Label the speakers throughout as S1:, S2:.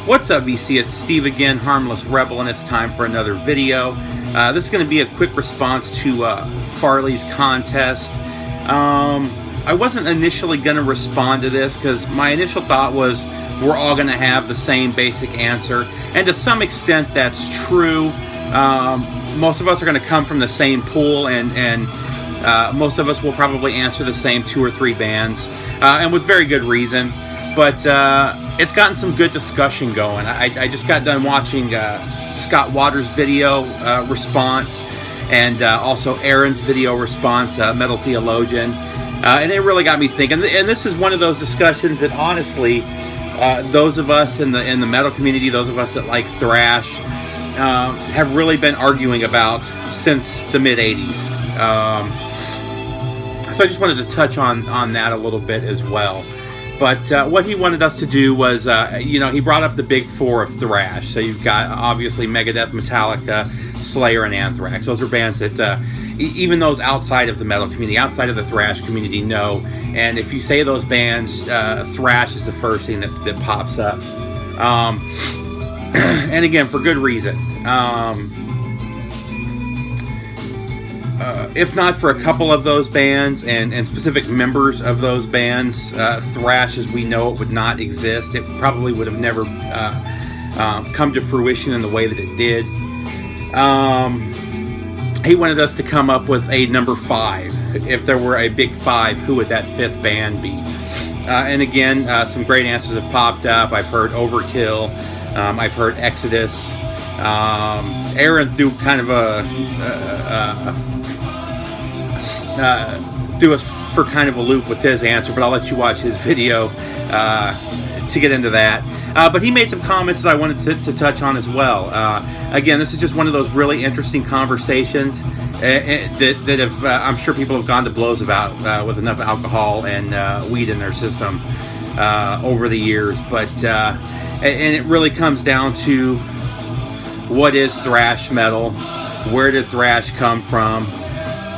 S1: What's up, VC? It's Steve again, Harmless Rebel, and it's time for another video. This is going to be a quick response to Farley's contest. I wasn't initially going to respond to this because my initial thought was we're all going to have the same basic answer, and to some extent that's true. Most of us are going to come from the same pool, and most of us will probably answer the same 2 or 3 bands, and with very good reason. But it's gotten some good discussion going. I just got done watching Scott Waters' video response, and also Aaron's video response, Metal Theologian, and it really got me thinking. And this is one of those discussions that honestly, those of us in the metal community, those of us that like thrash, have really been arguing about since the mid-'80s. So I just wanted to touch on that a little bit as well. But what he wanted us to do was, he brought up the big 4 of thrash. So you've got, obviously, Megadeth, Metallica, Slayer, and Anthrax. Those are bands that even those outside of the metal community, outside of the thrash community, know. And if you say those bands, thrash is the first thing that pops up. And again, for good reason. If not for a couple of those bands and specific members of those bands, thrash as we know it would not exist. It probably would have never come to fruition in the way that it did. He wanted us to come up with a number 5. If there were a big 5, who would that 5th band be? And again, some great answers have popped up. I've heard Overkill. I've heard Exodus. Aaron threw kind of threw us for kind of a loop with his answer, but I'll let you watch his video to get into that. But he made some comments that I wanted to touch on as well. Again, this is just one of those really interesting conversations that have, I'm sure people have gone to blows about with enough alcohol and weed in their system over the years. But and it really comes down to, what is thrash metal? Where did thrash come from?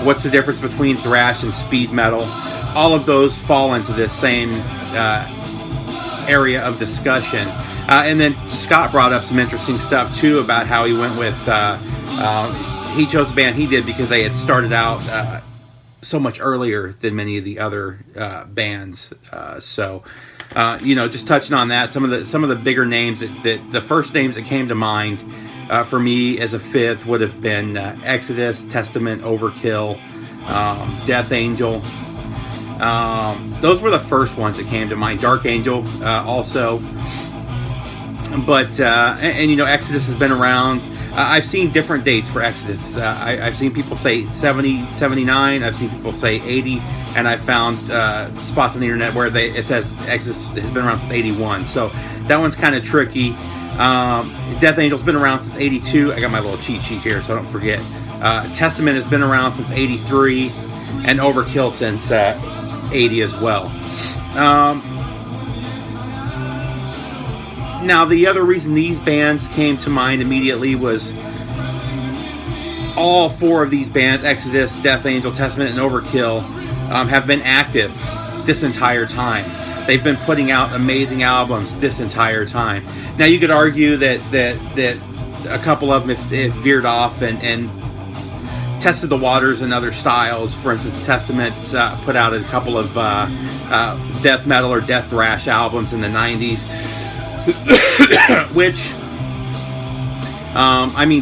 S1: What's the difference between thrash and speed metal? All of those fall into this same area of discussion. And then Scott brought up some interesting stuff too about how he went with, he chose the band he did because they had started out so much earlier than many of the other bands. Just touching on that, some of the bigger names that the first names that came to mind for me as a 5th would have been Exodus, Testament, Overkill, Death Angel. Those were the first ones that came to mind. Dark Angel also. But Exodus has been around. I've seen different dates for Exodus. I've seen people say 70, 79. I've seen people say 80. And I found spots on the internet where it says Exodus has been around since 81. So that one's kind of tricky. Death Angel's been around since 82. I got my little cheat sheet here so I don't forget. Testament has been around since 83. And Overkill since 80 as well. Now, the other reason these bands came to mind immediately was all 4 of these bands, Exodus, Death Angel, Testament, and Overkill, have been active this entire time. They've been putting out amazing albums this entire time. Now, you could argue that a couple of them have veered off and tested the waters in other styles. For instance, Testament put out a couple of death metal or death thrash albums in the 90s. Which,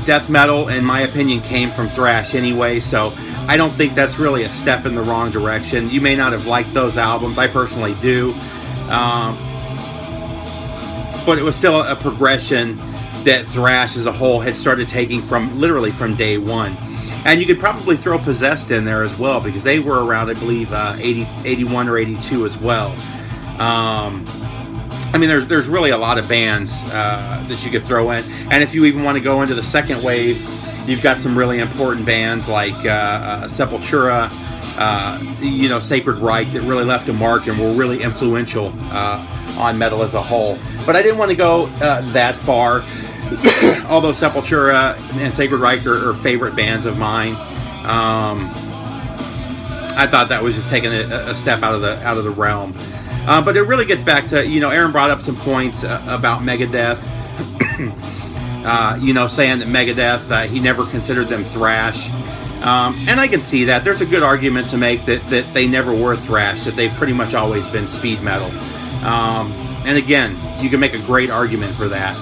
S1: death metal, in my opinion, came from thrash anyway, so I don't think that's really a step in the wrong direction. You may not have liked those albums. I personally do. But it was still a progression that thrash as a whole had started taking literally from day one. And you could probably throw Possessed in there as well, because they were around, I believe, 81 or 82 as well. There's really a lot of bands that you could throw in. And if you even want to go into the second wave, you've got some really important bands like Sepultura, Sacred Reich, that really left a mark and were really influential on metal as a whole. But I didn't want to go that far, although Sepultura and Sacred Reich are favorite bands of mine. I thought that was just taking a step out of the realm. But it really gets back to, Aaron brought up some points about Megadeth. saying that Megadeth, he never considered them thrash. And I can see that. There's a good argument to make that they never were thrash, that they've pretty much always been speed metal. And again, you can make a great argument for that.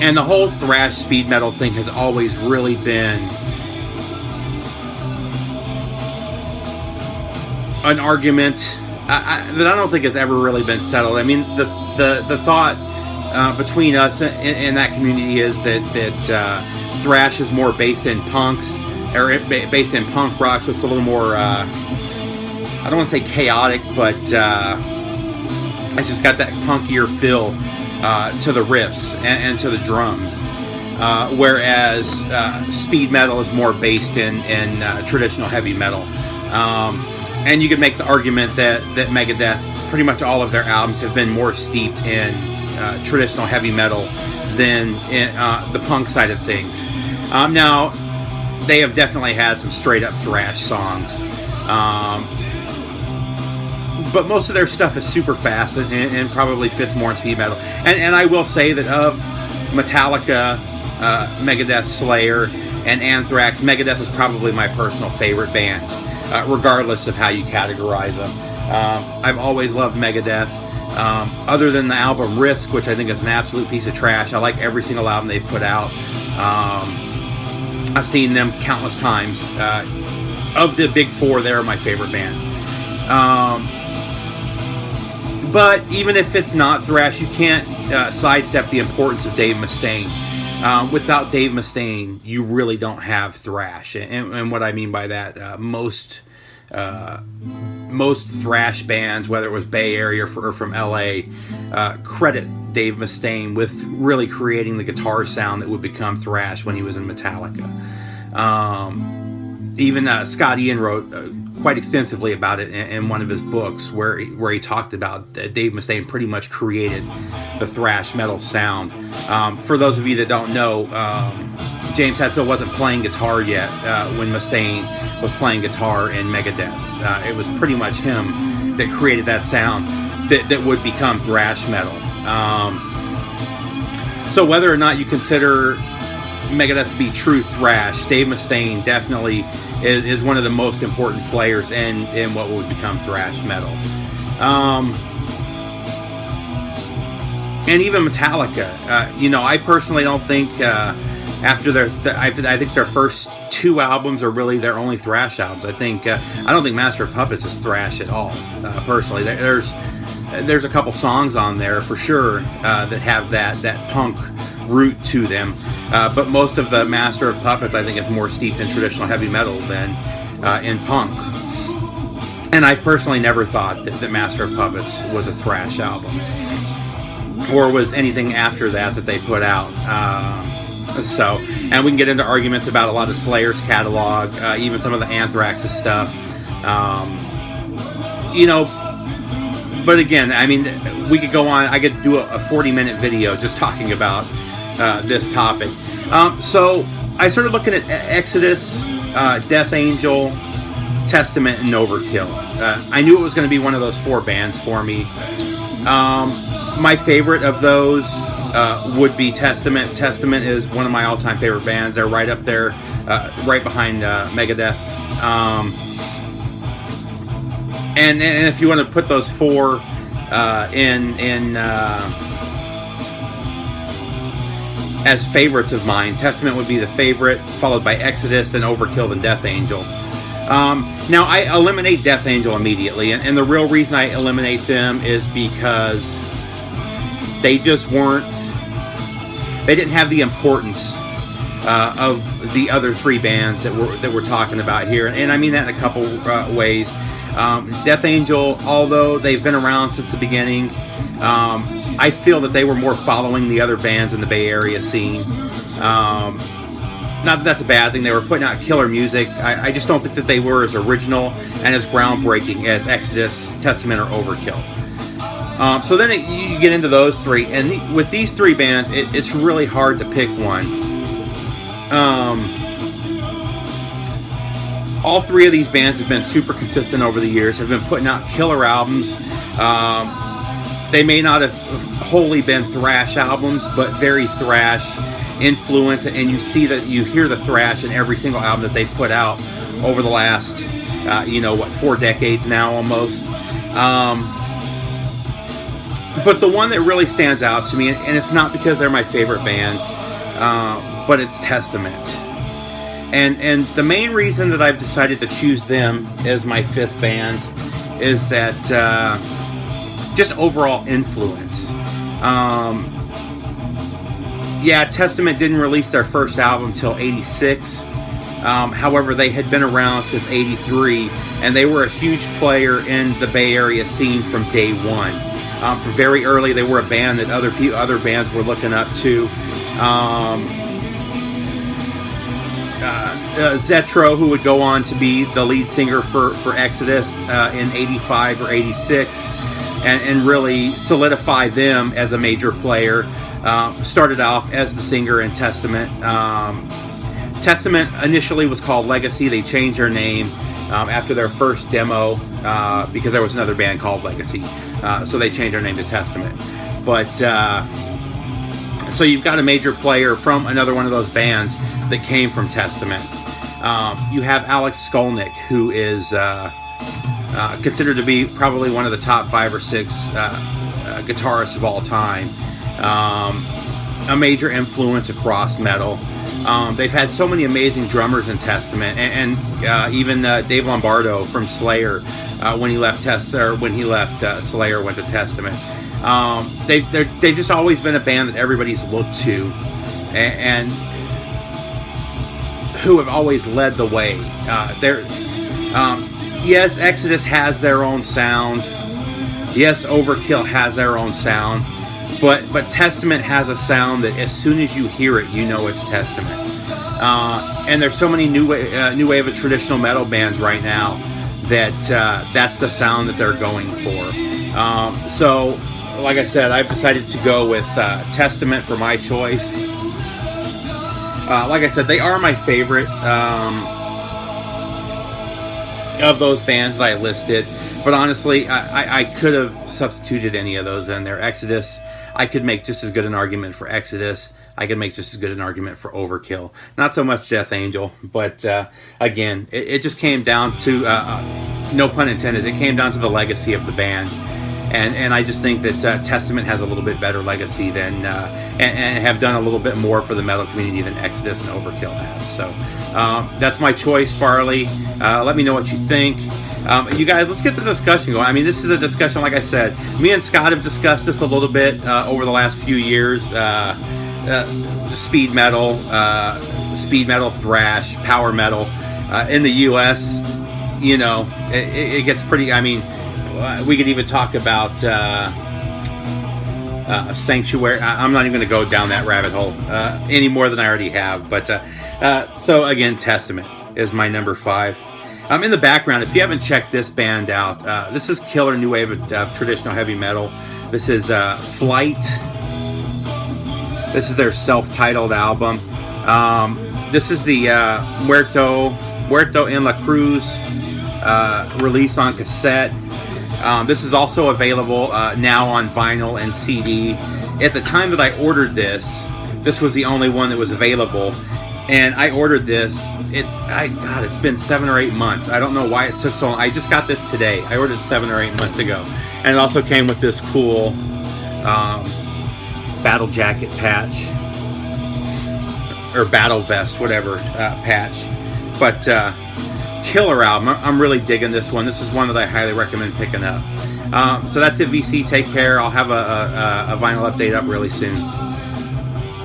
S1: And the whole thrash speed metal thing has always really been an argument that I don't think has ever really been settled. I mean, the thought between us in that community is that thrash is more based in punks, or based in punk rock, so it's a little more, I don't want to say chaotic, but it's just got that punkier feel to the riffs and to the drums. Whereas speed metal is more based in traditional heavy metal. And you could make the argument that Megadeth, pretty much all of their albums have been more steeped in traditional heavy metal than in the punk side of things. Now, they have definitely had some straight up thrash songs. But most of their stuff is super fast and probably fits more in speed metal. And I will say that of Metallica, Megadeth, Slayer, and Anthrax, Megadeth is probably my personal favorite band, regardless of how you categorize them. I've always loved Megadeth. Other than the album Risk, which I think is an absolute piece of trash, I like every single album they've put out. I've seen them countless times. Of the big four, they're my favorite band. But even if it's not thrash, you can't sidestep the importance of Dave Mustaine. Without Dave Mustaine, you really don't have thrash. And what I mean by that, most thrash bands, whether it was Bay Area or from LA, credit Dave Mustaine with really creating the guitar sound that would become thrash when he was in Metallica. Even Scott Ian wrote quite extensively about it in one of his books, where he talked about Dave Mustaine pretty much created the thrash metal sound. For those of you that don't know, James Hetfield wasn't playing guitar yet when Mustaine was playing guitar in Megadeth. It was pretty much him that created that sound that would become thrash metal. So whether or not you consider Megadeth to be true thrash, Dave Mustaine definitely is one of the most important players in what would become thrash metal. And even Metallica, I personally don't think after I think their first two albums are really their only thrash albums. I don't think Master of Puppets is thrash at all. Personally, there's a couple songs on there for sure that have that punk root to them, but most of the Master of Puppets, I think, is more steeped in traditional heavy metal than in punk. And I personally never thought that Master of Puppets was a thrash album, or was anything after that they put out. And we can get into arguments about a lot of Slayer's catalog, even some of the Anthrax's stuff. But again, I mean, we could go on. I could do a 40-minute video just talking about this topic. So I started looking at Exodus, Death Angel, Testament, and Overkill. I knew it was going to be one of those four bands for me. My favorite of those would be Testament. Testament is one of my all-time favorite bands. They're right up there, right behind Megadeth. And if you want to put those four in as favorites of mine, Testament would be the favorite, followed by Exodus, then Overkill, then Death Angel. Now, I eliminate Death Angel immediately, and the real reason I eliminate them is because they just weren't... They didn't have the importance of the other three bands that we're talking about here, and I mean that in a couple ways. Death Angel, although they've been around since the beginning, I feel that they were more following the other bands in the Bay Area scene. Not that that's a bad thing. They were putting out killer music. I just don't think that they were as original and as groundbreaking as Exodus, Testament, or Overkill. So then you get into those three, and with these three bands, it's really hard to pick one. All three of these bands have been super consistent over the years, have been putting out killer albums. they may not have wholly been thrash albums, but very thrash influence, and you hear the thrash in every single album that they've put out over the last 4 decades now almost. But the one that really stands out to me, and it's not because they're my favorite band, but it's Testament. And the main reason that I've decided to choose them as my 5th band is that just overall influence. Testament didn't release their first album till '86. However, they had been around since '83, and they were a huge player in the Bay Area scene from day one. From very early, they were a band that other bands were looking up to. Zetro, who would go on to be the lead singer for Exodus in '85 or '86, and really solidify them as a major player, started off as the singer in Testament. Testament initially was called Legacy. They changed their name after their first demo because there was another band called Legacy. So they changed their name to Testament. But so you've got a major player from another one of those bands that came from Testament. You have Alex Skolnick, who is considered to be probably one of the top 5 or 6 guitarists of all time. A major influence across metal. They've had so many amazing drummers in Testament, and even Dave Lombardo from Slayer, when he left Slayer, went to Testament. They've just always been a band that everybody's looked to, and who have always led the way. Yes, Exodus has their own sound. Yes, Overkill has their own sound. But Testament has a sound that as soon as you hear it, you know it's Testament. And there's so many new wave of traditional metal bands right now that that's the sound that they're going for. So, like I said, I've decided to go with Testament for my choice. Like I said, they are my favorite of those bands that I listed. But honestly, I could have substituted any of those in there. Exodus, I could make just as good an argument for Exodus. I could make just as good an argument for Overkill. Not so much Death Angel, but again, it just came down to, no pun intended, it came down to the legacy of the band. And I just think that Testament has a little bit better legacy than, and have done a little bit more for the metal community than Exodus and Overkill have. So that's my choice, Farley. Let me know what you think. You guys, let's get the discussion going. I mean, this is a discussion, like I said, me and Scott have discussed this a little bit over the last few years. Speed metal, thrash, power metal. In the U.S., it gets pretty, I mean, we could even talk about Sanctuary. I'm not even going to go down that rabbit hole any more than I already have. But so again, Testament is my number 5. In the background, if you haven't checked this band out, this is killer new wave of traditional heavy metal. This is Flight. This is their self-titled album. This is the Muerto en la Cruz release on cassette. This is also available now on vinyl and CD. At the time that I ordered this was the only one that was available. And I ordered this, it's been 7 or 8 months. I don't know why it took so long. I just got this today. I ordered it 7 or 8 months ago. And it also came with this cool battle jacket patch. Or battle vest, whatever, patch. But killer album. I'm really digging this one. This is one that I highly recommend picking up. So that's it, VC. Take care. I'll have a vinyl update up really soon.